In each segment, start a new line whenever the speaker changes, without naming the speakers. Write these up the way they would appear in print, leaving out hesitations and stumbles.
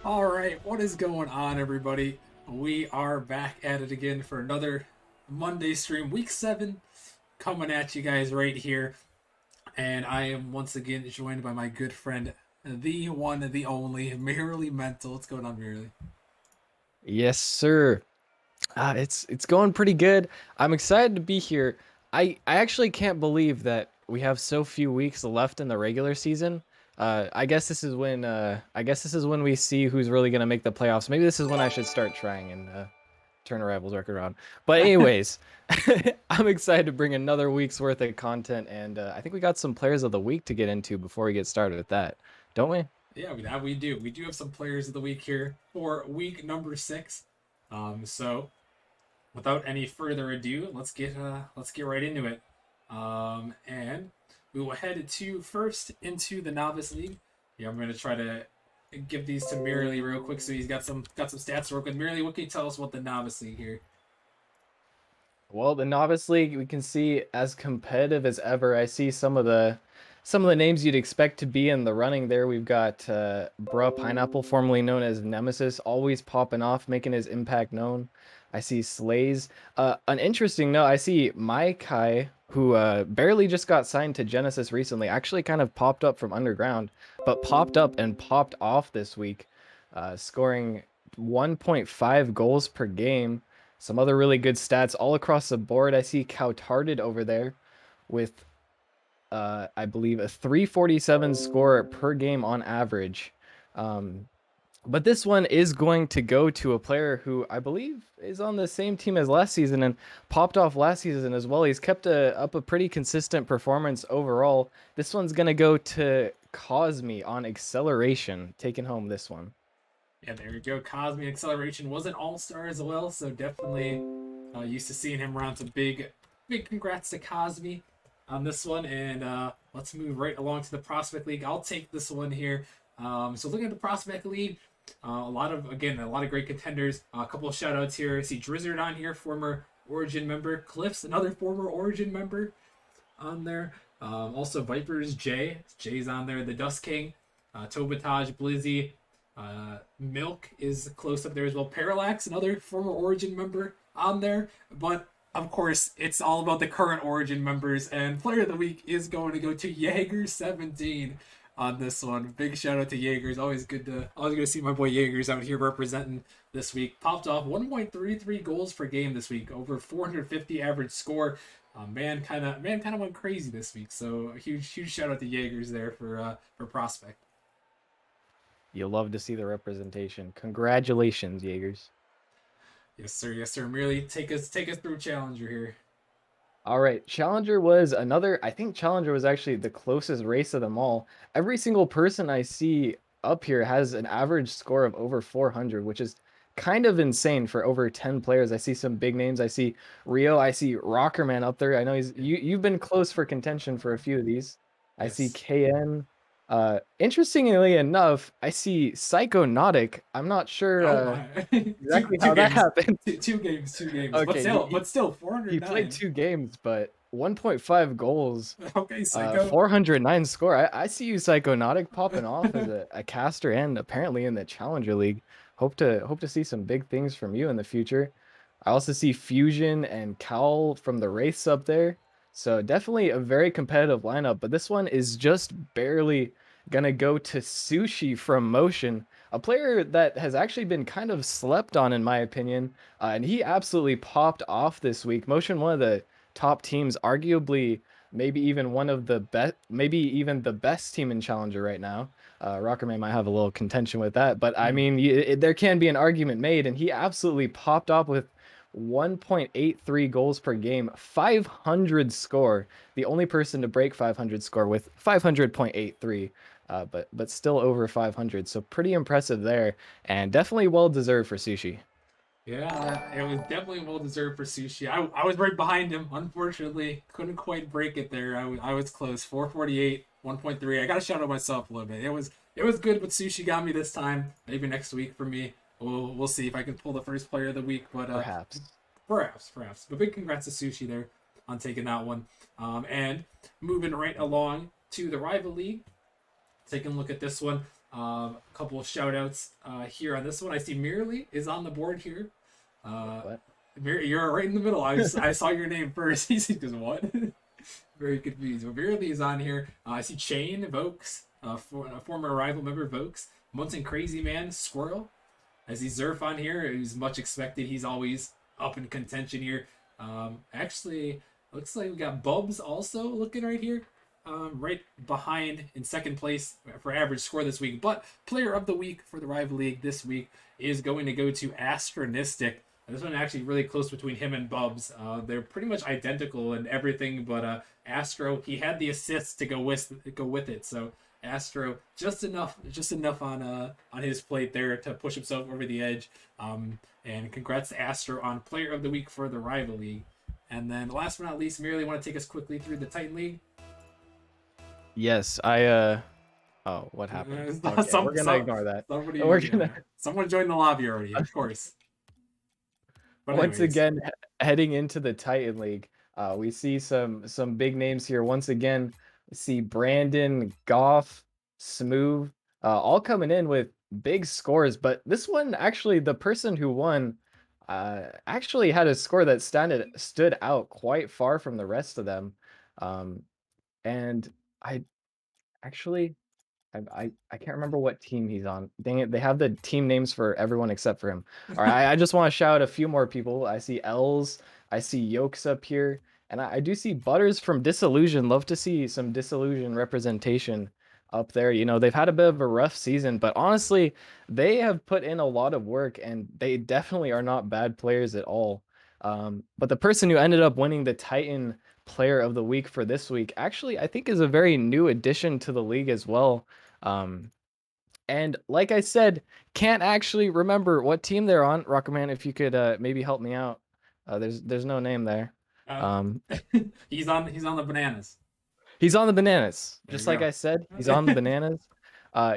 All right, what is going on, everybody? We are back at it again for another Monday stream, week 7, coming at you guys right here. And I am once again joined by my good friend, the one, the only, Merely Mental. What's going on, Merely?
Yes, sir. It's going pretty good. I'm excited to be here. I actually can't believe that we have so few weeks left in the regular season. I guess this is when we see who's really gonna make the playoffs. Maybe this is when I should start trying and turn a rivals record around. But anyways, I'm excited to bring another week's worth of content, and I think we got some players of the week to get into before we get started with that, don't we?
Yeah, we do. We do have some players of the week here for week number 6. So without any further ado, let's get right into it. And we will head to first into the novice league. Yeah, I'm gonna try to give these to Merely real quick, so he's got some stats to work with. Merely, what can you tell us about the novice league here?
Well, the novice league we can see as competitive as ever. I see some of the names you'd expect to be in the running there. We've got Bruh Pineapple, formerly known as Nemesis, always popping off, making his impact known. I see Slays. An interesting note, I see Mai Kai, who barely just got signed to Genesis recently, actually kind of popped up from underground, but popped up and popped off this week, scoring 1.5 goals per game. Some other really good stats all across the board. I see Cowtarded over there with, I believe, a 347 score per game on average. Um, but this one is going to go to a player who I believe is on the same team as last season and popped off last season as well. He's kept up a pretty consistent performance overall. This one's going to go to Cosme on acceleration, taking home this one.
Yeah, there you go. Cosmic Acceleration was an all-star as well, so definitely used to seeing him around. Some big congrats to Cosme on this one. And let's move right along to the Prospect League. I'll take this one here. So looking at the Prospect League, a lot of great contenders. A couple of shout outs here. I see Drizzard on here, former Origin member. Cliff's another former Origin member on there. Also Vipers Jay's on there. The Dust King, Tobatage, Blizzy, Milk is close up there as well. Parallax, another former Origin member on there. But of course, it's all about the current Origin members. And Player of the Week is going to go to Jaeger17 on this one. Big shout out to Jaegers. Always good to see my boy Jaegers out here representing this week. Popped off 1.33 goals per game this week, over 450 average score. Man kind of went crazy this week. So a huge shout out to Jaegers there for prospect.
You'll love to see the representation. Congratulations, Jaegers.
Yes, sir. Yes, sir. Merely take us through Challenger here.
All right, Challenger was another. I think Challenger was actually the closest race of them all. Every single person I see up here has an average score of over 400, which is kind of insane for over 10 players. I see some big names. I see Rio. I see Rockerman up there. I know you've been close for contention for a few of these. I see
Yes.
KN. Interestingly enough, I see Psychonautic. I'm not sure
Oh my. two
exactly
two
how that
games.
happened.
Two games. But
Okay,
still,
he
but still,
he played
409.
2 games, but 1.5 goals,
Okay, Psycho.
409 score. I see you, Psychonautic, popping off as a caster and apparently in the Challenger League. Hope to see some big things from you in the future. I also see Fusion and Cowl from the race up there. So definitely a very competitive lineup, but this one is just barely gonna go to Sushi from Motion, a player that has actually been kind of slept on in my opinion, and he absolutely popped off this week. Motion, one of the top teams, arguably maybe even one of the best, maybe even the best team in Challenger right now. Rockerman might have a little contention with that, but I
Hmm.
mean, there can be an argument made, and he absolutely popped off with 1.83 goals per game, 500 score. The only person to break 500 score with 500.83, but still over 500. So pretty impressive there, and definitely well deserved for Sushi.
Yeah, it was definitely well deserved for Sushi. I was right behind him. Unfortunately, couldn't quite break it there. I was close. 448, 1.3. I got to shout out myself a little bit. It was good, but Sushi got me this time. Maybe next week for me. We'll see if I can pull the first player of the week. But
Perhaps.
perhaps. But big congrats to Sushi there on taking that one. And moving right along to the rival league. taking a look at this one. A couple of shout outs here on this one. I see Mirly is on the board here.
What?
You're right in the middle. I saw your name first. He goes, what? Very confused. Well, Mirly is on here. I see Chain, Vokes, a former rival member, Vokes. Munson Crazy Man, Squirrel. I see Zerf on here, who's much expected. He's always up in contention here. Actually, looks like we got Bubs also looking right here. Right behind in second place for average score this week. But player of the week for the Rival League this week is going to go to Astronistic. This one actually really close between him and Bubs. They're pretty much identical in everything, but Astro, he had the assist to go with it. So Astro just enough on his plate there to push himself over the edge. And congrats to Astro on player of the week for the Rival League. And then last but not least, merely want to take us quickly through the Titan League.
Yes, oh, what happened? Okay, we're gonna ignore that.
Someone joined the lobby already, of course. But
Once
anyways.
again, heading into the Titan League, we see some big names here. Once again, we see Brandon, Goff, Smooth, all coming in with big scores. But this one, actually, the person who won, actually had a score that stood out quite far from the rest of them. And I actually, I can't remember what team he's on. Dang it, they have the team names for everyone except for him. All right, I just want to shout out a few more people. I see Els, I see Yokes up here, and I do see Butters from Disillusion. Love to see some Disillusion representation up there. You know, they've had a bit of a rough season, but honestly, they have put in a lot of work, and they definitely are not bad players at all. But the person who ended up winning the Titan Player of the Week for this week actually, I think, is a very new addition to the league as well. Um, and like I said, can't actually remember what team they're on. Rocketman, if you could maybe help me out. There's no name there.
Uh,
Um,
he's on the bananas.
He's on the bananas.
There
Just
you
like I said, he's on the bananas.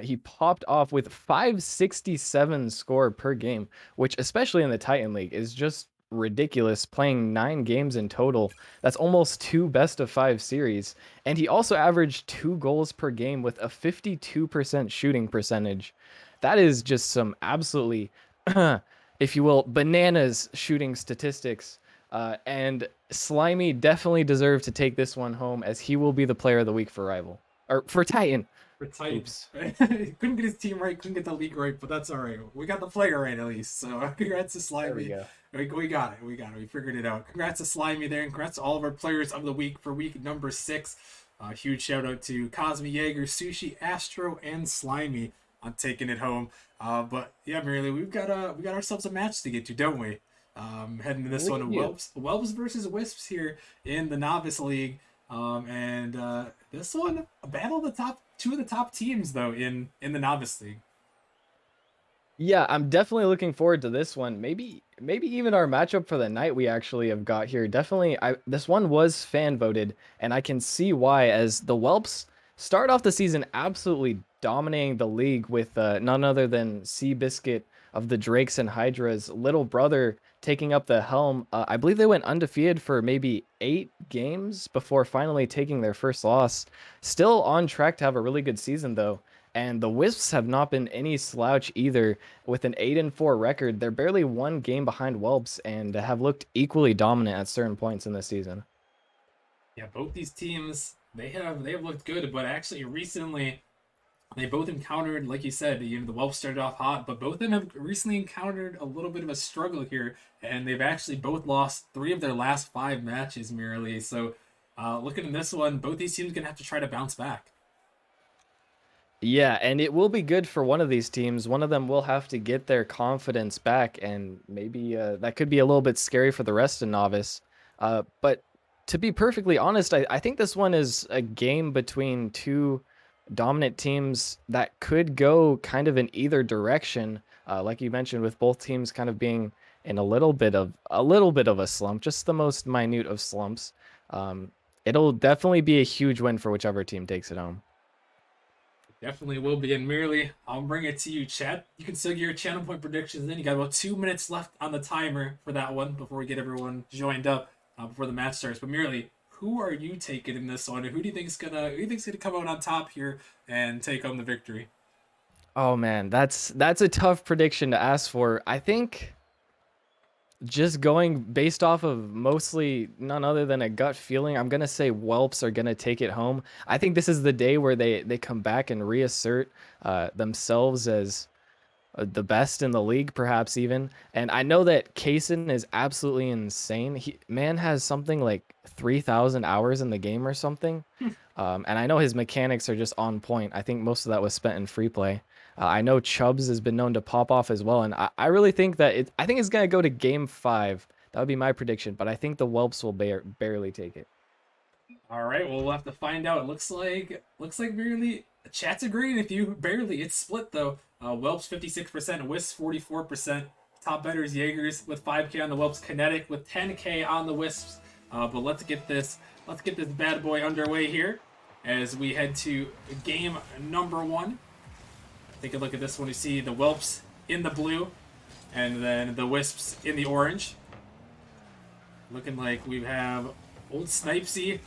He popped off with 567 score per game, which especially in the Titan League is just ridiculous, playing 9 games in total. That's almost 2 best-of-5 series. And he also averaged 2 goals per game with a 52% shooting percentage. That is just some absolutely, if you will, bananas shooting statistics. And Slimy definitely deserved to take this one home, as he will be the player of the week for Rival. Or for Titan.
For Titan.
Oops.
Couldn't get his team right, couldn't get the league right, but that's all right. We got the player right at least. So congrats to Slimy.
There we go.
We got it. We figured it out. Congrats to Slimy there, and congrats to all of our players of the week for week number 6. Huge shout out to Cosme Jaeger, Sushi, Astro, and Slimy on taking it home. But yeah, Merely, we got ourselves a match to get to, don't we? Heading to this one, Whelps versus Wisps here in the Novice League. And this one, a battle of the top 2 of the top teams though in the Novice League.
Yeah, I'm definitely looking forward to this one. Maybe even our matchup for the night we actually have got here. Definitely, this one was fan voted, and I can see why, as the Whelps start off the season absolutely dominating the league with none other than Seabiscuit of the Drakes and Hydra's little brother taking up the helm. I believe they went undefeated for maybe 8 games before finally taking their first loss. Still on track to have a really good season though. And the Wisps have not been any slouch either. With an 8-4 record, they're barely 1 game behind Whelps and have looked equally dominant at certain points in this season.
Yeah, both these teams they have looked good, but actually recently they both encountered, like you said, the Whelps started off hot, but both of them have recently encountered a little bit of a struggle here, and they've actually both lost 3 of their last 5 matches merely. So, looking at this one, both these teams are gonna have to try to bounce back.
Yeah, and it will be good for one of these teams. One of them will have to get their confidence back, and maybe that could be a little bit scary for the rest of Novice. But to be perfectly honest, I think this one is a game between 2 dominant teams that could go kind of in either direction. Like you mentioned, with both teams kind of being in a little bit of a slump, just the most minute of slumps. It'll definitely be a huge win for whichever team takes it home.
Definitely will be. And merely, I'll bring it to you, chat. You can still get your channel point predictions in. You got about 2 minutes left on the timer for that one before we get everyone joined up before the match starts. But merely, who are you taking in this one? Who do you think's gonna come out on top here and take home the victory?
Oh man, that's a tough prediction to ask for. I think just going based off of mostly none other than a gut feeling, I'm gonna say Whelps are gonna take it home. I think this is the day where they come back and reassert themselves as the best in the league, perhaps even. And I know that Kaysen is absolutely insane. Man has something like 3,000 hours in the game or something. And I know his mechanics are just on point. I think most of that was spent in free play. I know Chubbs has been known to pop off as well, and I really think that I think it's gonna go to game 5. That would be my prediction, but I think the Whelps will barely take it.
All right, well we'll have to find out. It looks like barely chat's agreeing with you. Barely, it's split though. Whelps 56%, Wisps 44%. Top betters Jaegers with 5K on the Whelps, Kinetic with 10K on the Wisps. But let's get this bad boy underway here as we head to game number 1. Take a look at this one. You see the Whelps in the blue, and then the Wisps in the orange. Looking like we have old Snipesy,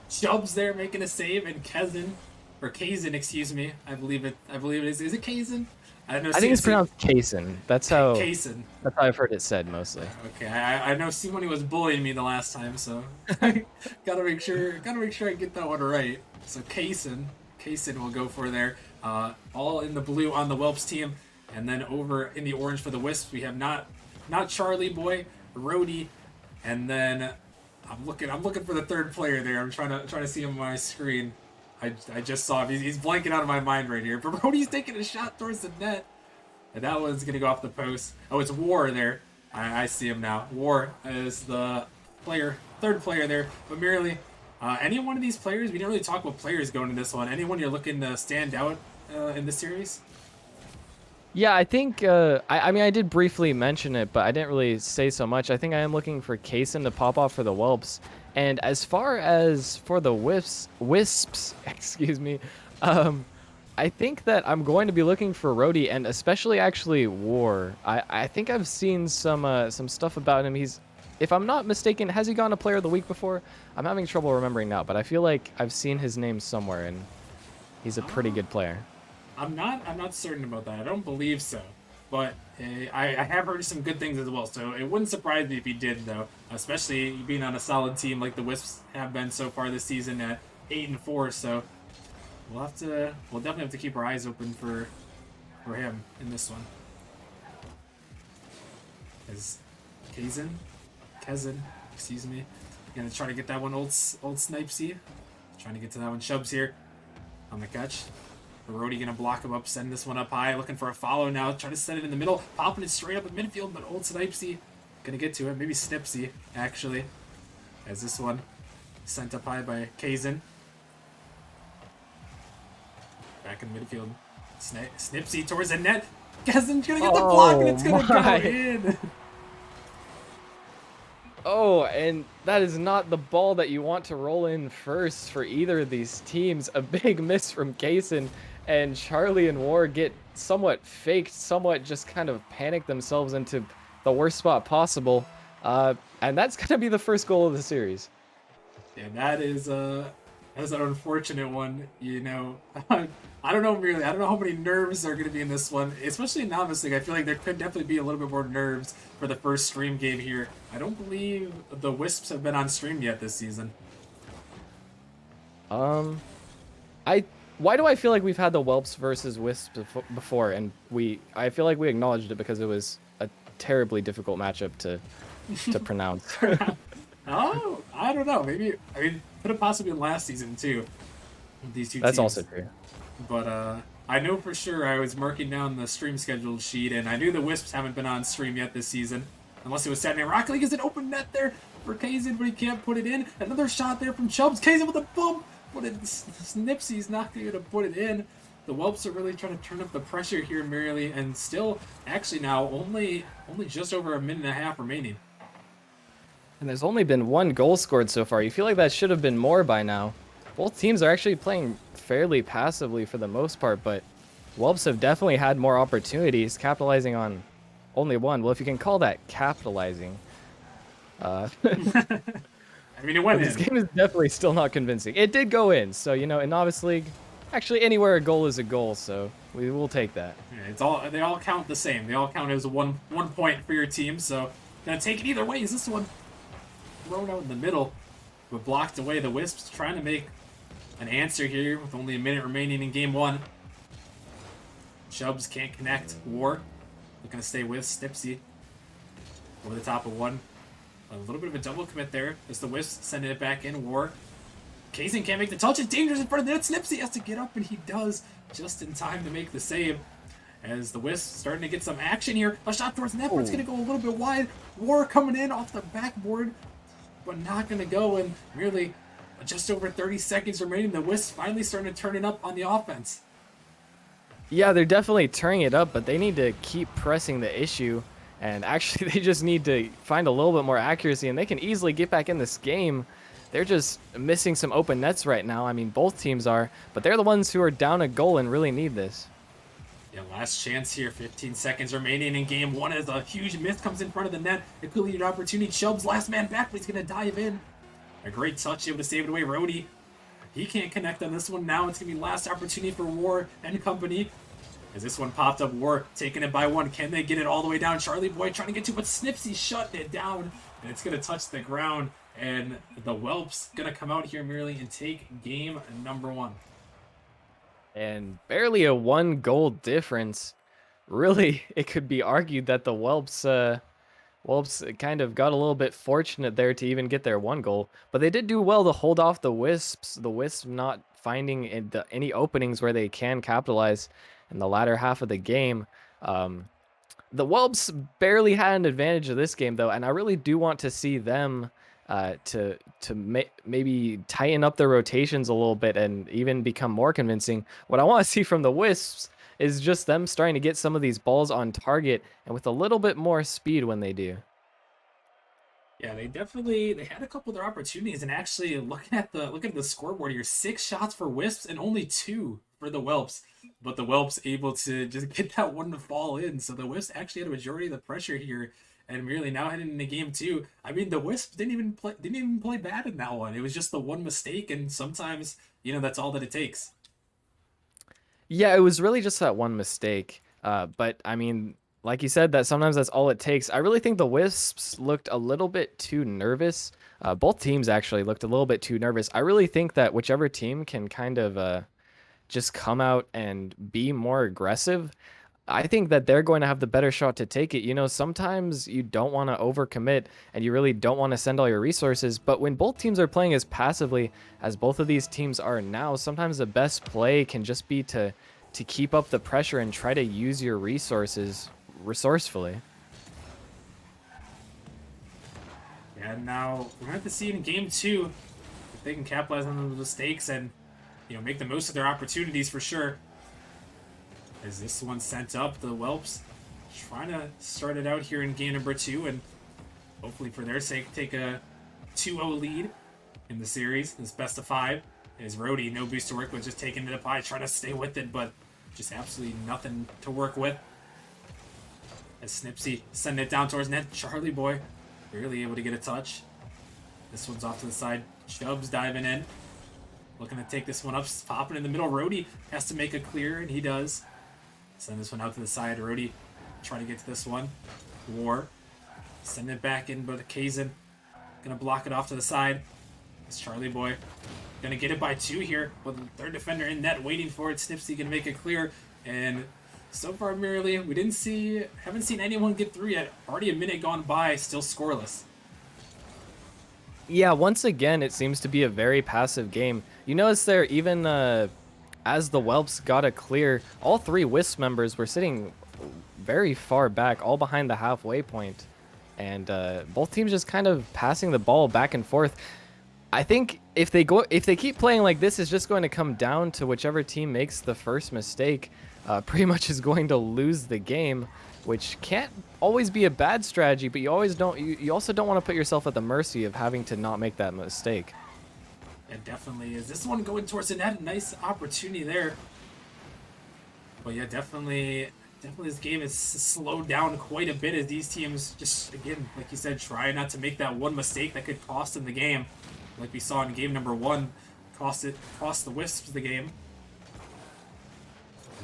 Chubbs there making a save, and Kaysen, excuse me. I believe it is. Is it Kaysen? I
think it's pronounced Kaysen. That's how
Kaysen.
That's how I've heard it said mostly.
Okay, I know Simone was bullying me the last time, so gotta make sure I get that one right. So Kaysen will go for there. All in the blue on the Whelps team, and then over in the orange for the Wisps we have not Charlie Boy, Rhodey, and then I'm looking for the third player there. I'm trying to see him on my screen. I just saw him. He's blanking out of my mind right here. But Rhodey's taking a shot towards the net, and that one's gonna go off the post. Oh, it's War there. I see him now. War is the third player there, but merely. Any one of these players, we didn't really talk about players going into this one. Anyone you're looking to stand out in this series?
Yeah, I think I mean I did briefly mention it, but I didn't really say so much. I think I am looking for Kaysen to pop off for the Whelps. And as far as for the Wisps, excuse me, I think that I'm going to be looking for Rhodey, and especially actually War. I think I've seen some stuff about him. If I'm not mistaken, has he gone to Player of the Week before? I'm having trouble remembering now, but I feel like I've seen his name somewhere, and he's a pretty good player.
I'm not certain about that. I don't believe so, but I have heard some good things as well. So it wouldn't surprise me if he did, though. Especially being on a solid team like the Wisps have been so far this season at 8-4. So we'll definitely have to keep our eyes open for him in this one. As Kaysen, excuse me. Gonna try to get that one, old Snipesy. Trying to get to that one. Chubbs here on the catch. Rhodey gonna block him up, send this one up high, looking for a follow now. Trying to set it in the middle, popping it straight up at midfield, but old Snipesy gonna get to it. Maybe Snipsy, actually. As this one sent up high by Kaysen. Back in midfield. Snipsy towards the net. Kaysen's gonna get the block, and it's gonna go in.
Oh, and that is not the ball that you want to roll in first for either of these teams. A big miss from Kaysen, and Charlie and War get somewhat faked, somewhat just kind of panic themselves into the worst spot possible. And that's going to be the first goal of the series.
Yeah, that's an unfortunate one, you know. I don't know really. I don't know how many nerves are going to be in this one, especially in Novice League. I feel like there could definitely be a little bit more nerves for the first stream game here. I don't believe the Wisps have been on stream yet this season.
Why do I feel like we've had the Whelps versus Wisps before, and I feel like we acknowledged it because it was a terribly difficult matchup to pronounce.
Oh, I don't know. Maybe could have possibly been last season too. With these two
That's
teams.
also true.
But I know for sure I was marking down the stream scheduled sheet, and I knew the Wisps haven't been on stream yet this season. Unless it was Saturday Rocket League. Is an open net there for Kaysen, but he can't put it in. Another shot there from Chubbs. Kaysen with a bump. But Snipsy's not going to put it in. The Whelps are really trying to turn up the pressure here, merely, and still, actually now, only just over a minute and a half remaining.
And there's only been one goal scored so far. You feel like that should have been more by now. Both teams are actually playing fairly passively for the most part, but Whelps have definitely had more opportunities, capitalizing on only one. Well, if you can call that capitalizing.
I mean, it went
But this
in.
game is definitely still not convincing. It did go in, so you know, in Novice League, actually anywhere a goal is a goal, so we will take that.
Yeah, they all count the same. They all count as one point for your team. So gonna take it either way. Is this one thrown out in the middle, but blocked away? The Wisps trying to make an answer here with only a minute remaining in game one. Chubbs can't connect. War looking to stay with Snipsy over the top of one. A little bit of a double commit there as the Wisps sending it back in. War. Kazin can't make the touch. It's dangerous in front of the net. Snipsy has to get up, and he does just in time to make the save. As the Wisps starting to get some action here. A shot towards net, but it's going to go a little bit wide. War coming in off the backboard, but not going to go. And really, just over 30 seconds remaining, the Wisps finally starting to turn it up on the offense.
Yeah, they're definitely turning it up, but they need to keep pressing the issue. And actually, they just need to find a little bit more accuracy, and they can easily get back in this game. They're just missing some open nets right now. I mean, both teams are, but they're the ones who are down a goal and really need this.
Yeah, last chance here. 15 seconds remaining in game one as a huge miss comes in front of the net. A clearly an opportunity. Chubbs, last man back, but he's going to dive in. A great touch, able to save it away. Rhodey, he can't connect on this one. Now it's going to be last opportunity for War and company. As this one popped up, War taking it by one. Can they get it all the way down? Charlie Boy trying to get to, but Snipsy shutting it down. And it's going to touch the ground. And the Whelps going to come out here merely and take game number one.
And barely a 1-goal difference. Really, it could be argued that the Whelps kind of got a little bit fortunate there to even get their 1 goal. But they did do well to hold off the Wisps. The Wisps not finding any openings where they can capitalize in the latter half of the game. The Whelps barely had an advantage of this game, though, and I really do want to see them maybe tighten up their rotations a little bit and even become more convincing. What I want to see from the Wisps is just them starting to get some of these balls on target and with a little bit more speed when they do.
Yeah, they had a couple of their opportunities, and actually looking at the scoreboard here, 6 shots for Wisps and only 2 for the Whelps. But the Whelps able to just get that one to fall in. So the Wisps actually had a majority of the pressure here, and really now heading into game 2. I mean, the Wisps didn't even play bad in that one. It was just the one mistake, and sometimes that's all that it takes.
Yeah, it was really just that one mistake. But I mean, like you said, that sometimes that's all it takes. I really think the Wisps looked a little bit too nervous. Both teams actually looked a little bit too nervous. I really think that whichever team can kind of just come out and be more aggressive, I think that they're going to have the better shot to take it. You know, sometimes you don't want to overcommit and you really don't want to send all your resources. But when both teams are playing as passively as both of these teams are now, sometimes the best play can just be to keep up the pressure and try to use your resources resourcefully.
Yeah, now we're going to have to see in game 2 if they can capitalize on those mistakes and make the most of their opportunities for sure. As this one sent up, the Whelps trying to start it out here in game number 2 and hopefully for their sake take a 2-0 lead in the series. This best of 5 is Rhodey, no boost to work with, just taking it up high, trying to stay with it, but just absolutely nothing to work with. As Snipsy sending it down towards net, Charlie Boy barely able to get a touch. This one's off to the side. Chubbs diving in, looking to take this one up, popping in the middle. Rhodey has to make a clear, and he does. Send this one out to the side. Rhodey trying to get to this one. War sending it back in, but Kazin gonna block it off to the side. It's Charlie Boy gonna get it by 2 here, with the third defender in net waiting for it. Snipsy gonna make it clear, and so far merely haven't seen anyone get through yet. Already a minute gone by, still scoreless.
Yeah, once again, it seems to be a very passive game. You notice there, even as the Whelps got a clear, all 3 Wisp members were sitting very far back, all behind the halfway point. And both teams just kind of passing the ball back and forth. I think if they keep playing like this, it's just going to come down to whichever team makes the first mistake pretty much is going to lose the game, which can't always be a bad strategy, but you also don't want to put yourself at the mercy of having to not make that mistake.
It definitely is. This one going towards the net, nice opportunity there. But yeah, definitely Definitely this game is slowed down quite a bit as these teams just, again, like you said, try not to make that one mistake that could cost them the game. Like we saw in game number 1, cost the Wisps the game.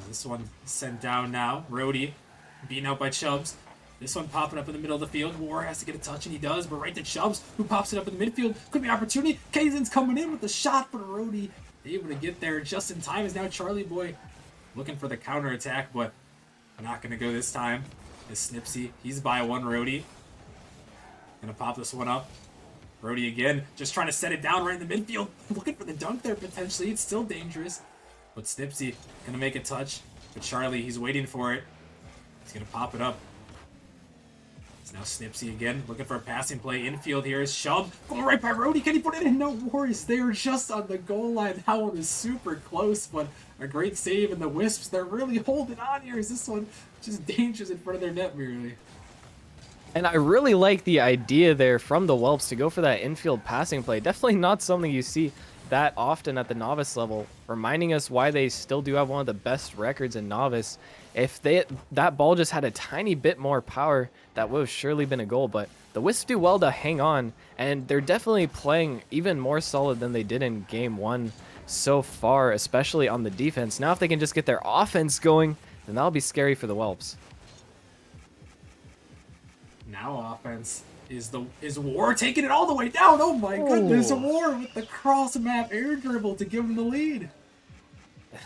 This one sent down now. Rhodey beaten out by Chubbs. This one popping up in the middle of the field. War has to get a touch, and he does, but right to Chubbs, who pops it up in the midfield. Could be opportunity. Kaizen's coming in with the shot, but Rhodey able to get there just in time. Is now Charlie Boy looking for the counter attack, but not going to go this time. Is Snipsy. He's by one. Rhodey gonna pop this one up. Rhodey again, just trying to set it down right in the midfield. Looking for the dunk there potentially. It's still dangerous. But Snipsy gonna make a touch. But Charlie, he's waiting for it. He's gonna pop it up. It's now Snipsy again, looking for a passing play. Infield here is Chubb. Going right by Rhodey. Can he put it in? No worries. They were just on the goal line. That one is super close, but a great save. And the Wisps, they're really holding on here. Is this one just dangerous in front of their net, merely?
And I really like the idea there from the Whelps to go for that infield passing play. Definitely not something you see that often at the novice level, reminding us why they still do have one of the best records in novice. If that ball just had a tiny bit more power, that would have surely been a goal. But the Wisps do well to hang on, and they're definitely playing even more solid than they did in game 1 so far, especially on the defense. Now if they can just get their offense going, then that'll be scary for the Whelps.
Now offense is War taking it all the way down. Oh my goodness, War with the cross map air dribble to give him the lead.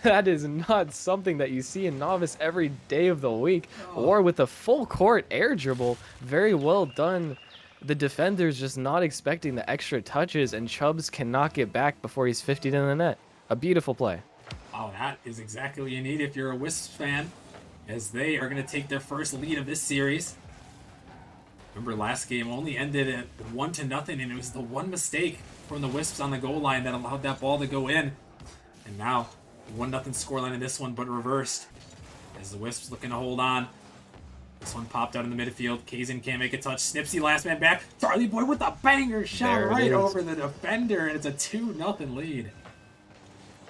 That is not something that you see in novice every day of the week. Or with a full court air dribble, very well done. The defender's just not expecting the extra touches, and Chubbs cannot get back before he's 50'd in the net. A beautiful play.
Oh, that is exactly what you need if you're a Wisps fan, as they are going to take their first lead of this series. Remember, last game only ended at 1-0, and it was the one mistake from the Wisps on the goal line that allowed that ball to go in. And now, 1-0 scoreline in this one, but reversed. As the Wisps looking to hold on. This one popped out in the midfield. Kaizen can't make a touch. Snipsy last man back. Charlie Boy with a banger shot right over the defender, and it's a 2-0 lead.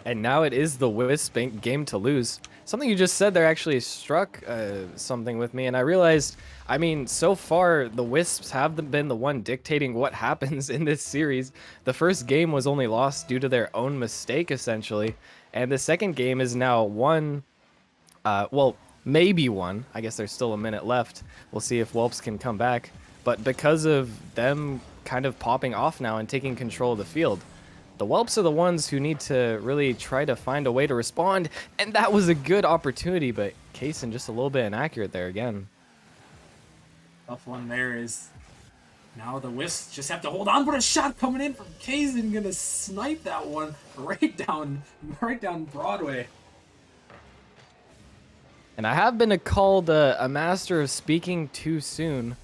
And now it is the Wisp game to lose. Something you just said there actually struck something with me, and I realized, I mean, so far the Wisps have been the one dictating what happens in this series. The first game was only lost due to their own mistake, essentially, and the second game is now won, well, maybe won. I guess there's still a minute left. We'll see if Whelps can come back, but because of them kind of popping off now and taking control of the field, the Whelps are the ones who need to really try to find a way to respond, and that was a good opportunity, but Kaizen just a little bit inaccurate there again.
Tough one there is now the Wisps just have to hold on, but a shot coming in from Kaizen, gonna snipe that one right down Broadway. And
I have been called a master of speaking too soon.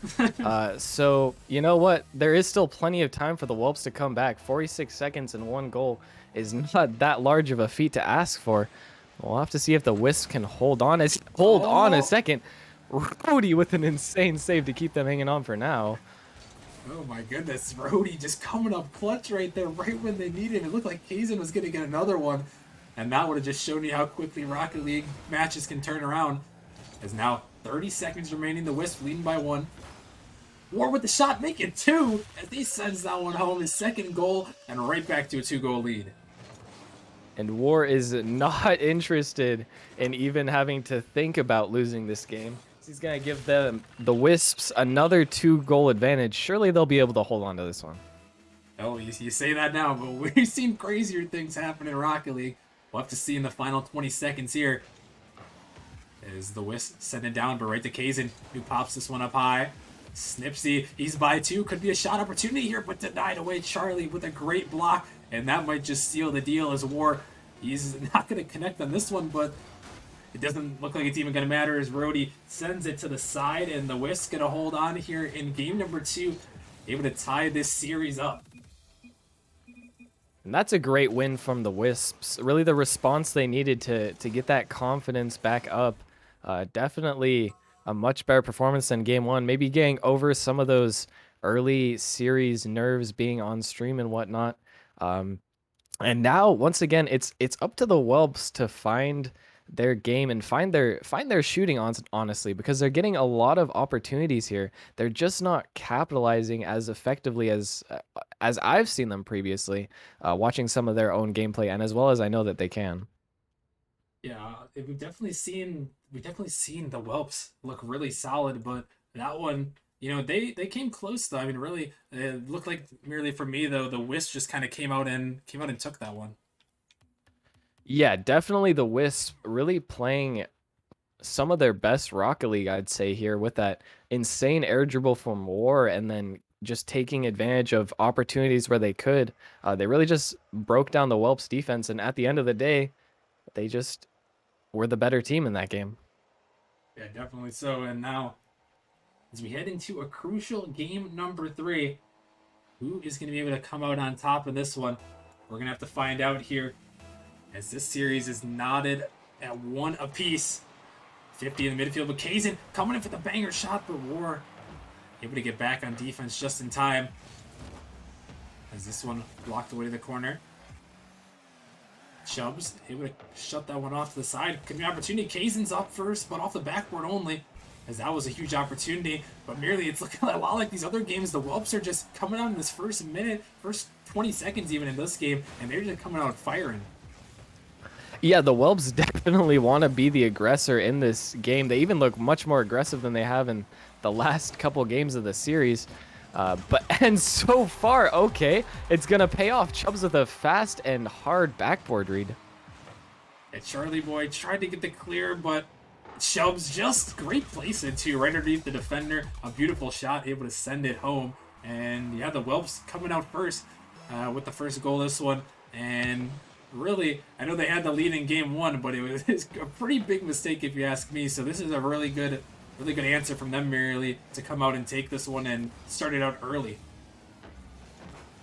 So, you know what? There is still plenty of time for the Whelps to come back. 46 seconds and 1 goal is not that large of a feat to ask for. We'll have to see if the Wisps can hold on a second. Rhodey with an insane save to keep them hanging on for now.
Oh my goodness, Rhodey just coming up clutch right there, right when they needed him. It looked like Kaizen was going to get another one. And that would have just shown you how quickly Rocket League matches can turn around. As now 30 seconds remaining, the Wisp leading by 1. War with the shot, make it 2, as he sends that one home, his second goal, and right back to a 2-goal lead.
And War is not interested in even having to think about losing this game. He's going to give them, the Wisps, another 2-goal advantage. Surely they'll be able to hold on to this one.
Oh, you say that now, but we've seen crazier things happen in Rocket League. We'll have to see in the final 20 seconds here. As the Wisp send it down, but right to Kaizen, who pops this one up high. Snipsy, he's by 2. Could be a shot opportunity here, but denied away. Charlie with a great block, and that might just seal the deal as War. He's not going to connect on this one, but it doesn't look like it's even going to matter as Rhodey sends it to the side, and the Wisp going to hold on here in game number 2, able to tie this series up.
And that's a great win from the Wisps. Really the response they needed to get that confidence back up. Definitely a much better performance than game 1. Maybe getting over some of those early series nerves being on stream and whatnot. And now, once again, it's up to the Whelps to find their game and find their shooting on honestly, because they're getting a lot of opportunities here. They're just not capitalizing as effectively as I've seen them previously, watching some of their own gameplay and as well as I know that they can.
Yeah, we've definitely seen the Whelps look really solid, but that one, they came close though. I mean, really, it looked like merely for me though, the Wisp just kind of came out and took that one.
Yeah, definitely the Wisp really playing some of their best Rocket League, I'd say, here with that insane air dribble from War and then just taking advantage of opportunities where they could. They really just broke down the Whelps defense, and at the end of the day, they just were the better team in that game.
Yeah, definitely so. And now, as we head into a crucial game number three, who is going to be able to come out on top of this one? We're going to have to find out here, as this series is knotted at one apiece. 50 in the midfield, but Kazan coming in for the banger shot, but War able to get back on defense just in time. As this one blocked away to the corner. Chubbs able to shut that one off to the side. Could be an opportunity. Kazan's up first, but off the backboard only. As that was a huge opportunity. But merely, it's looking a lot like these other games. The Whelps are just coming out in this first minute, first 20 seconds even in this game, and they're just coming out firing.
Yeah, the Whelps definitely want to be the aggressor in this game. They even look much more aggressive than they have in the last couple games of the series. And so far, okay, it's going to pay off. Chubbs with a fast and hard backboard read.
And Charlie Boy tried to get the clear, but Chubbs just great placement too, right underneath the defender. A beautiful shot, able to send it home. And yeah, the Whelps coming out first with the first goal this one. And really, I know they had the lead in game one, but it was a pretty big mistake if you ask me. So this is a really good answer from them merely to come out and take this one and start it out early.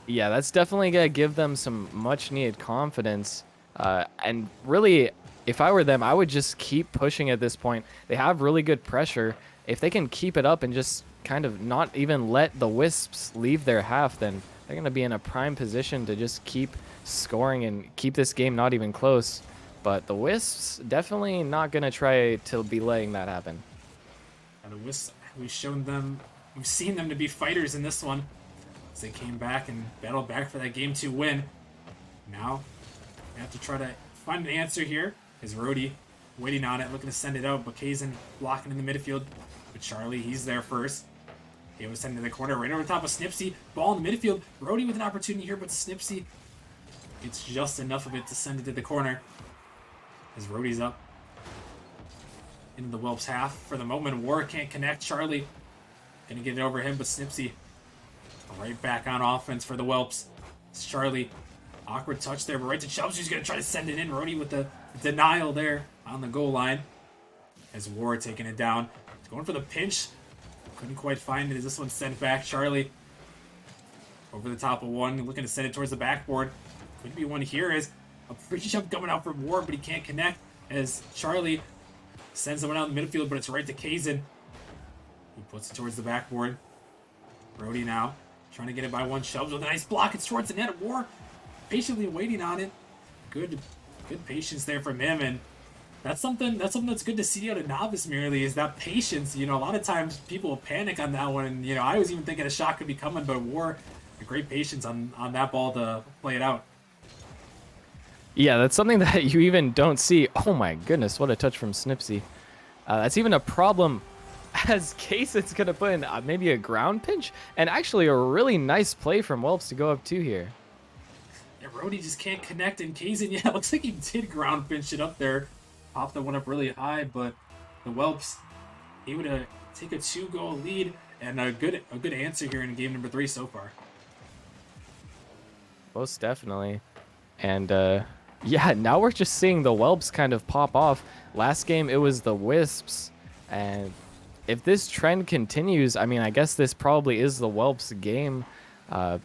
Yeah, that's definitely going to give them some much needed confidence. And really, if I were them, I would just keep pushing at this point. They have really good pressure. If they can keep it up and just kind of not even let the Wisps leave their half, then they're going to be in a prime position to just keep scoring and keep this game not even close. But the Wisps definitely not going to try to be letting that happen.
And the Wisps, we've seen them to be fighters in this one. As they came back and battled back for that game 2 win. Now, we have to try to find an answer here. Is Rhodey waiting on it, looking to send it out, but Kazan blocking in the midfield. But Charlie, he's there first. He was sending to the corner, right over the top of Snipsy. Ball in the midfield. Rhodey with an opportunity here, but Snipsy gets just enough of it to send it to the corner. As Rhodey's up into the Whelps half. For the moment, War can't connect. Charlie gonna get it over him, but Snipsy right back on offense for the Whelps. It's Charlie. Awkward touch there, but right to Chubbs, who's going to try to send it in. Rhodey with the denial there on the goal line. As War taking it down. He's going for the pinch. Couldn't quite find it as this one's sent back. Charlie over the top of one, looking to send it towards the backboard. Could be one here as a free jump coming out from War, but he can't connect. As Charlie sends someone out in the midfield, but it's right to Kazan. He puts it towards the backboard. Rhodey now trying to get it by one. Chubbs with a nice block. It's towards the net. War patiently waiting on it. Good patience there from him, and that's something that's good to see out of novice merely is that patience. A lot of times people panic on that one, and I was even thinking a shot could be coming, but War, a great patience on that ball to play it out.
Yeah, that's something that you even don't see. Oh my goodness, what a touch from Snipsy. That's even a problem as Kazan's going to put in maybe a ground pinch, and actually a really nice play from Whelps to go up 2 here.
Yeah, Rhodey just can't connect, and Kazan, yeah, looks like he did ground pinch it up there. Popped that one up really high, but the Whelps able to take a 2-goal lead, and a good answer here in game number 3 so far.
Most definitely. And yeah, now we're just seeing the Whelps kind of pop off. Last game, it was the Wisps, and if this trend continues, I mean, I guess this probably is the Whelps game. But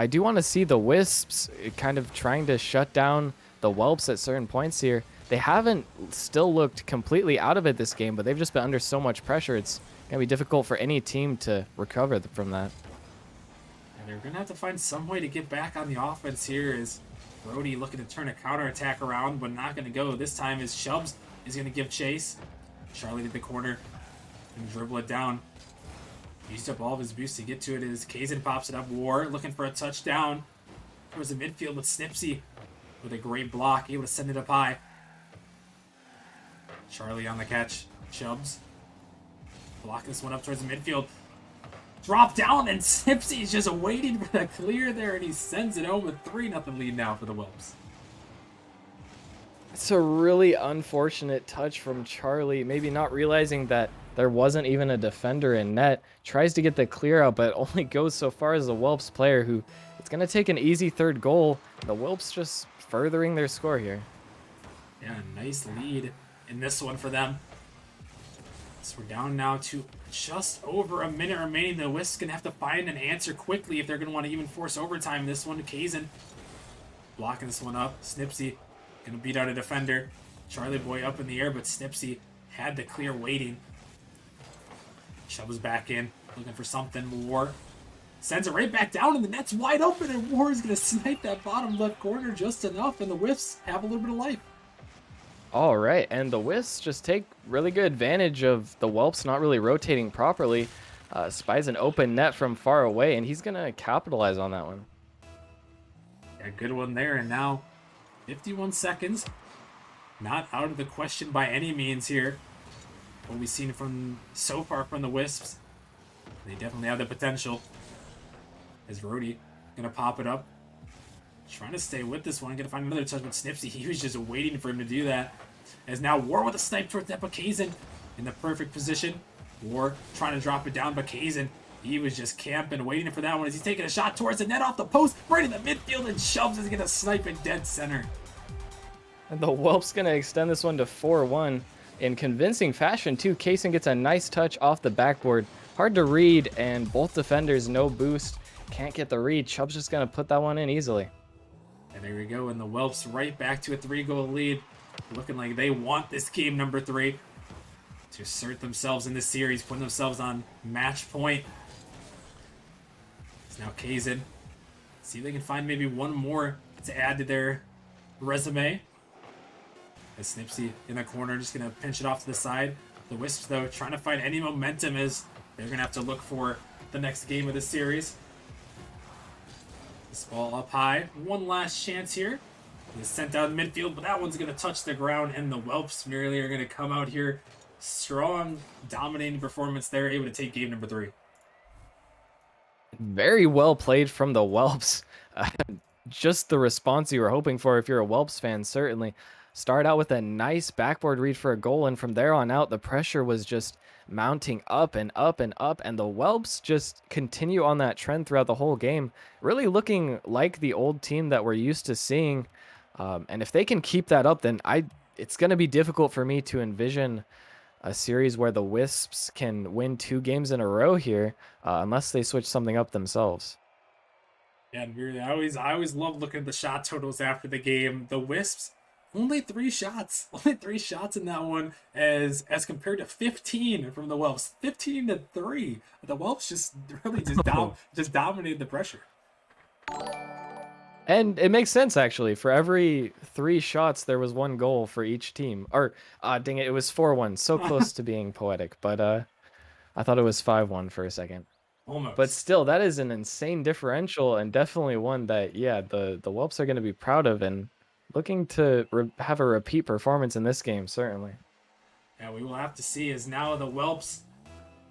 I do want to see the Wisps kind of trying to shut down the Whelps at certain points here. They haven't still looked completely out of it this game, but they've just been under so much pressure. It's going to be difficult for any team to recover from that.
And they're going to have to find some way to get back on the offense here as Brody looking to turn a counterattack around, but not going to go. This time is Chubbs is going to give chase. Charlie to the corner and dribble it down. Used up all of his boost to get to it as Kazin pops it up. War looking for a touchdown. Towards the midfield with Snipsy with a great block, able to send it up high. Charlie on the catch. Chubbs blocking this one up towards the midfield. Drop down, and Snipsy's just waiting for the clear there, and he sends it home with 3-0 lead now for the Whelps.
It's a really unfortunate touch from Charlie, maybe not realizing that there wasn't even a defender in net. Tries to get the clear out, but only goes so far as the Whelps player, who it's going to take an easy third goal. The Whelps just furthering their score here.
Yeah, nice lead in this one for them. So we're down now to just over a minute remaining. The Wisps going to have to find an answer quickly if they're going to want to even force overtime. This one to Kazin. Blocking this one up. Snipsy going to beat out a defender. Charlie boy up in the air, but Snipsy had the clear waiting. Chubb was back in, looking for something. War sends it right back down, and the net's wide open, and War is going to snipe that bottom left corner just enough, and the Wisps have a little bit of life.
All right, and the Wisps just take really good advantage of the Whelps not really rotating properly. Spies an open net from far away, and he's going to capitalize on that one.
Yeah, good one there, and now 51 seconds. Not out of the question by any means here. What we've seen from so far from the Wisps, they definitely have the potential. As Rody going to pop it up. Trying to stay with this one. Going to find another touch with Snipsy. He was just waiting for him to do that. As now War with a snipe towards that, but Kazin in the perfect position. War trying to drop it down, but Kazin, he was just camping, waiting for that one as he's taking a shot towards the net off the post, right in the midfield, and Chubbs is going to snipe in dead center.
And the Whelps going to extend this one to 4-1 in convincing fashion, too. Kazin gets a nice touch off the backboard. Hard to read, and both defenders no boost. Can't get the read. Chubbs just going to put that one in easily.
And there we go, and the Whelps right back to a 3-goal lead. Looking like they want this game number 3 to assert themselves in this series, putting themselves on match point. It's now Kazin. See if they can find maybe one more to add to their resume. As Snipsy in the corner, just going to pinch it off to the side. The Wisps, though, trying to find any momentum as they're going to have to look for the next game of the series. This ball up high. One last chance here. It's sent out in midfield, but that one's going to touch the ground, and the Whelps merely are going to come out here. Strong, dominating performance there, able to take game number 3.
Very well played from the Whelps. Just the response you were hoping for if you're a Whelps fan, certainly. Start out with a nice backboard read for a goal, and from there on out, the pressure was just mounting up and up and up, and the Whelps just continue on that trend throughout the whole game, really looking like the old team that we're used to seeing. And if they can keep that up, then it's going to be difficult for me to envision a series where the Wisps can win 2 games in a row here, unless they switch something up themselves.
Yeah, and really, I always love looking at the shot totals after the game. The Wisps, only 3 shots. Only 3 shots in that one as compared to 15 from the Whelps. 15-3. The Whelps just really just dominated the pressure.
And it makes sense, actually. For every 3 shots, there was 1 goal for each team. Or, dang it, it was 4-1. So close to being poetic. But I thought it was 5-1 for a second.
Almost.
But still, that is an insane differential, and definitely one that, yeah, the Whelps are going to be proud of and looking to have a repeat performance in this game, certainly.
Yeah, we will have to see, as now the Whelps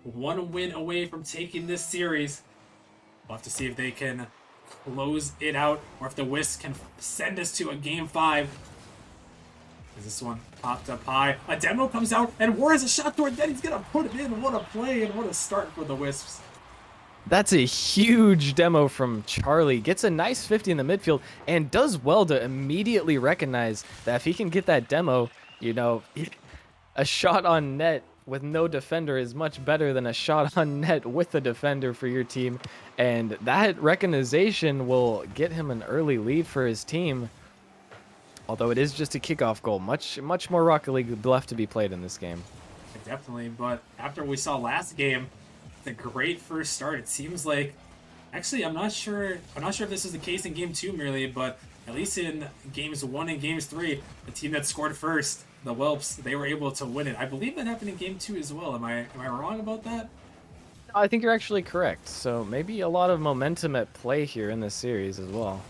1 win away from taking this series. We'll have to see if they can close it out, or if the Wisps can send us to a game 5. As this one popped up high, a demo comes out, and War has a shot toward that. He's gonna put it in. What a play and what a start for the Wisps.
That's a huge demo from Charlie. Gets a nice 50 in the midfield and does well to immediately recognize that if he can get that demo, you know, a shot on net with no defender is much better than a shot on net with a defender for your team. And that recognition will get him an early lead for his team. Although it is just a kickoff goal. Much more Rocket League left to be played in this game.
Definitely, but after what we saw last game, the great first start, it seems like, actually I'm not sure if this is the case in game 2 merely, but at least in games 1 and games 3, the team that scored first, the Whelps, they were able to win it. I believe that happened in game 2 as well. Am I wrong about that?
I think you're actually correct. So maybe a lot of momentum at play here in this series as well.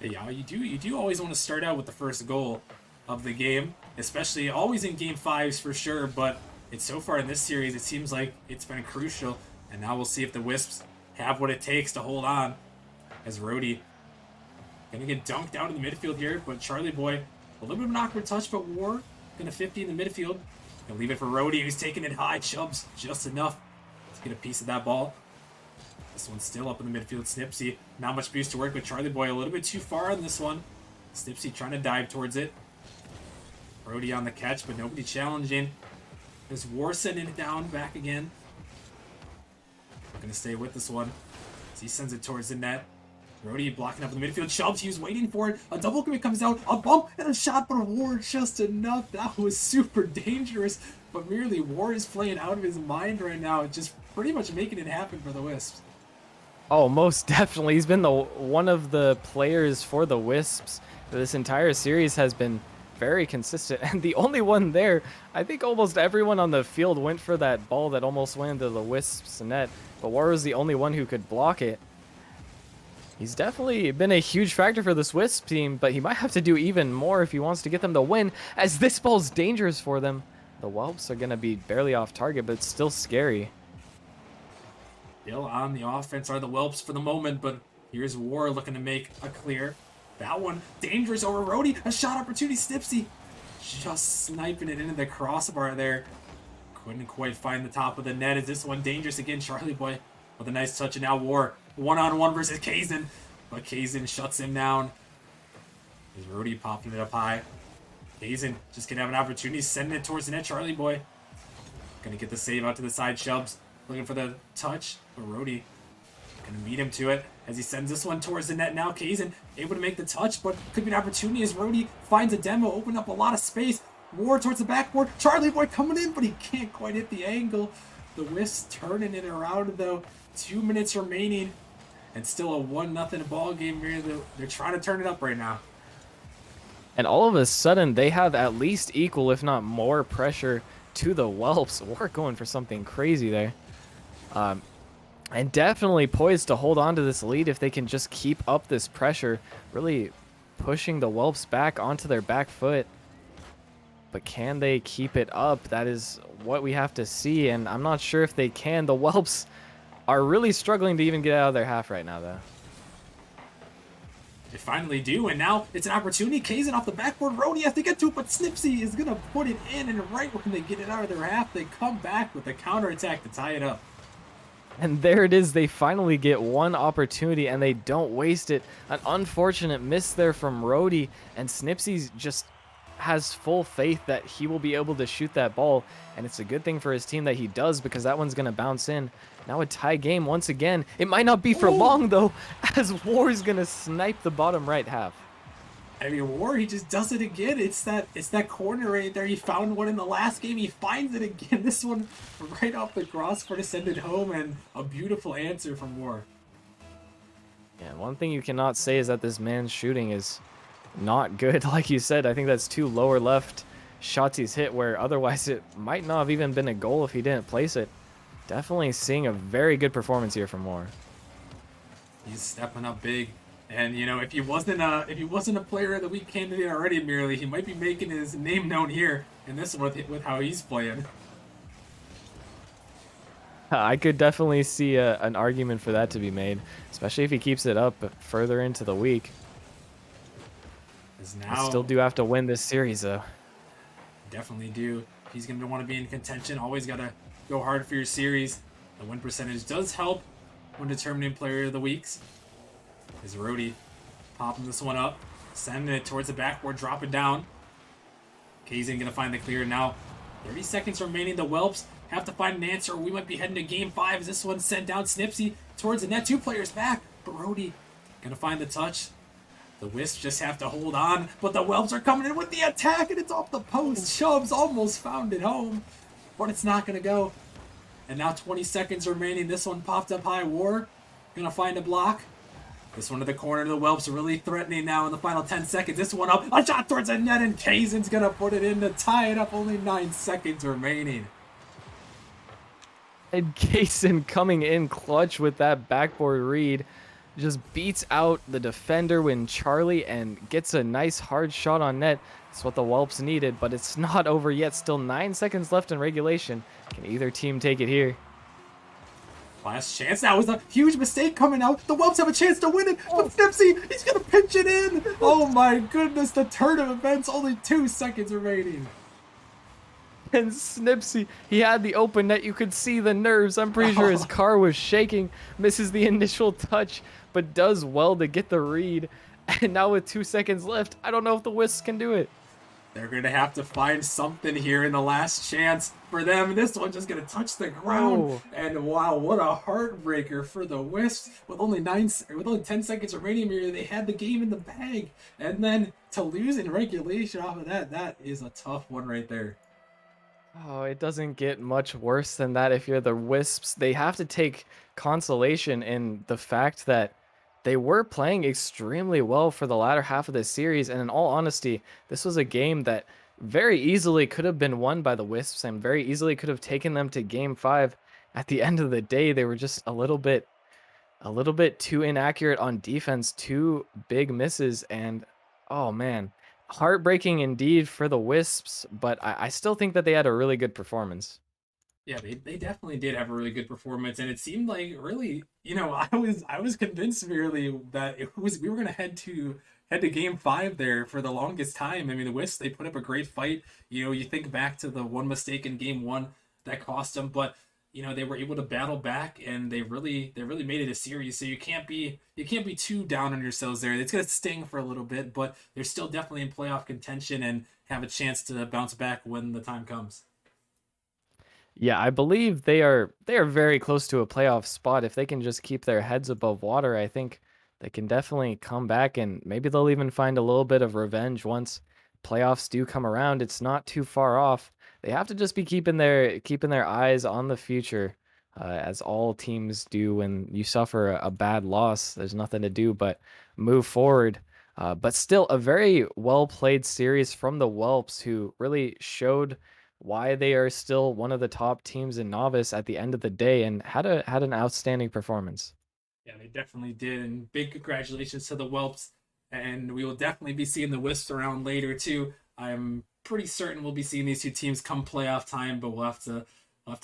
Yeah, you do always want to start out with the first goal of the game, especially always in game 5s for sure, but it's so far in this series it seems like it's been crucial, and now we'll see if the Wisps have what it takes to hold on. As Rhodey gonna get dunked out in the midfield here, but Charlie Boy, a little bit of an awkward touch, but War gonna 50 in the midfield. Gonna leave it for Rhodey, who's taking it high. Chubbs just enough to get a piece of that ball. This one's still up in the midfield. Snipsy, not much boost to work with. Charlie Boy a little bit too far on this one. Snipsy trying to dive towards it. Brody on the catch, but nobody challenging. There's War sending it down, back again. Gonna stay with this one as he sends it towards the net. Brody blocking up in the midfield. Chubbs, he was waiting for it. A double commit comes out. A bump and a shot, but a War just enough. That was super dangerous. But merely War is playing out of his mind right now. Just pretty much making it happen for the Wisps.
Oh, most definitely. He's been one of the players for the Wisps. This entire series has been very consistent. And the only one there, I think almost everyone on the field went for that ball that almost went into the Wisps net. But War was the only one who could block it. He's definitely been a huge factor for this Wisp team, but he might have to do even more if he wants to get them to win, as this ball's dangerous for them. The Whelps are going to be barely off target, but it's still scary.
Still on the offense are the Whelps for the moment, but here's War looking to make a clear. That one dangerous over Rhodey. A shot opportunity. Snipsy just sniping it into the crossbar there. Couldn't quite find the top of the net. Is this one dangerous again? Charlie Boy with a nice touch, and now War one-on-one versus Kazin, but Kazin shuts him down. There's Rhodey popping it up high. Kazin just gonna have an opportunity, sending it towards the net. Charlie Boy gonna get the save out to the side. Chubbs looking for the touch, but Rhodey gonna meet him to it as he sends this one towards the net. Now Kazin able to make the touch, but could be an opportunity as Rhodey finds a demo, open up a lot of space. War towards the backboard. Charlie Boy coming in, but he can't quite hit the angle. The Wisps turning it around though. 2 minutes remaining, and still a 1-0 ball game here. They're trying to turn it up right now.
And all of a sudden, they have at least equal, if not more, pressure to the Whelps. We're going for something crazy there. And definitely poised to hold on to this lead if they can just keep up this pressure, really pushing the Whelps back onto their back foot. But can they keep it up? That is what we have to see, and I'm not sure if they can. The Whelps are really struggling to even get out of their half right now, though.
They finally do, and now it's an opportunity. Kazin off the backboard. Rhodey has to get to it, but Snipsy is going to put it in, and right when they get it out of their half, they come back with a counterattack to tie it up.
And there it is. They finally get one opportunity, and they don't waste it. An unfortunate miss there from Rhodey, and Snipsy just has full faith that he will be able to shoot that ball, and it's a good thing for his team that he does, because that one's going to bounce in. Now a tie game once again. It might not be for long, though, as War's going to snipe the bottom right half.
I mean, War, he just does it again. It's that corner right there. He found one in the last game. He finds it again. This one right off the crossbar to send it home, and a beautiful answer from War.
Yeah, one thing you cannot say is that this man's shooting is not good. Like you said, I think that's 2 lower left shots he's hit, where otherwise it might not have even been a goal if he didn't place it. Definitely seeing a very good performance here from Moore.
He's stepping up big, and you know, if he wasn't a player of the week candidate already, merely he might be making his name known here in this one with how he's playing.
I could definitely see an argument for that to be made, especially if he keeps it up further into the week.
Now,
still do have to win this series, though.
Definitely do. He's going to want to be in contention. Always got to go hard for your series. The win percentage does help when determining player of the weeks. Is Rhodey popping this one up, sending it towards the backboard, drop it down. Kazin going to find the clear now. 30 seconds remaining. The Whelps have to find an answer, or we might be heading to game 5 as this one's sent down. Snipsy towards the net. 2 players back, but Rhodey going to find the touch. The Wisps just have to hold on, but the Whelps are coming in with the attack, and it's off the post. Chubbs almost found it home, but it's not going to go. And now 20 seconds remaining. This one popped up high. War going to find a block. This one to the corner. The Whelps really threatening now in the final 10 seconds. This one up. A shot towards the net, and Kazan's going to put it in to tie it up. Only 9 seconds remaining.
And Kaysen coming in clutch with that backboard read. Just beats out the defender when Charlie and gets a nice hard shot on net. That's what the Whelps needed, but it's not over yet. Still 9 seconds left in regulation. Can either team take it here?
Last chance. That was a huge mistake coming out. The Whelps have a chance to win it, but Snipsy, he's going to pinch it in. Oh my goodness, the turn of events. Only 2 seconds remaining.
And Snipsy, he had the open net. You could see the nerves. I'm pretty sure his car was shaking. Misses the initial touch, but does well to get the read. And now with 2 seconds left, I don't know if the Wisps can do it.
They're going to have to find something here in the last chance for them. This one's just going to touch the ground.
Oh.
And wow, what a heartbreaker for the Wisps. With only 10 seconds remaining here, they had the game in the bag. And then to lose in regulation off of that, that is a tough one right there.
Oh, it doesn't get much worse than that if you're the Wisps. They have to take consolation in the fact that they were playing extremely well for the latter half of the series. And in all honesty, this was a game that very easily could have been won by the Wisps and very easily could have taken them to game 5. At the end of the day, they were just a little bit too inaccurate on defense, 2 big misses, and oh man, heartbreaking indeed for the Wisps, but I still think that they had a really good performance.
Yeah, they definitely did have a really good performance, and it seemed like really, I was convinced really that we were gonna head to game 5 there for the longest time. I mean, the Wisps, they put up a great fight. You think back to the one mistake in game 1 that cost them, but they were able to battle back, and they really made it a series. So you can't be too down on yourselves there. It's gonna sting for a little bit, but they're still definitely in playoff contention and have a chance to bounce back when the time comes.
Yeah, I believe they are very close to a playoff spot. If they can just keep their heads above water, I think they can definitely come back, and maybe they'll even find a little bit of revenge once playoffs do come around. It's not too far off. They have to just be keeping their eyes on the future, as all teams do when you suffer a bad loss. There's nothing to do but move forward. But still, a very well played series from the Whelps, who really showed why they are still one of the top teams in novice at the end of the day, and had an outstanding performance.
Yeah, they definitely did, and big congratulations to the Whelps. And we will definitely be seeing the Wisps around later too. I'm pretty certain we'll be seeing these two teams come playoff time, but we'll have to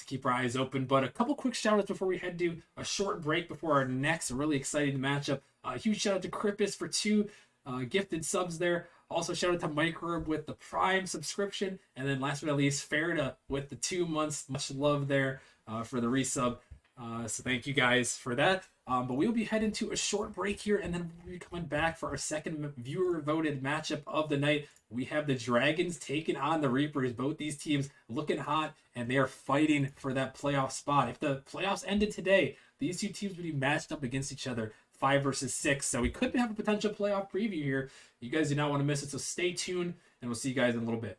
keep our eyes open. But a couple quick shout outs before we head to a short break before our next really exciting matchup. A huge shout out to Krippus for 2 gifted subs there. Also, shout out to Microbe with the Prime subscription. And then last but not least, Ferda with the 2 months. Much love there for the resub. So thank you guys for that. But we'll be heading to a short break here, and then we'll be coming back for our second viewer-voted matchup of the night. We have the Dragons taking on the Reapers. Both these teams looking hot, and they are fighting for that playoff spot. If the playoffs ended today, these two teams would be matched up against each other, 5 versus 6. So we could have a potential playoff preview here. You guys do not want to miss it, so stay tuned, and we'll see you guys in a little bit.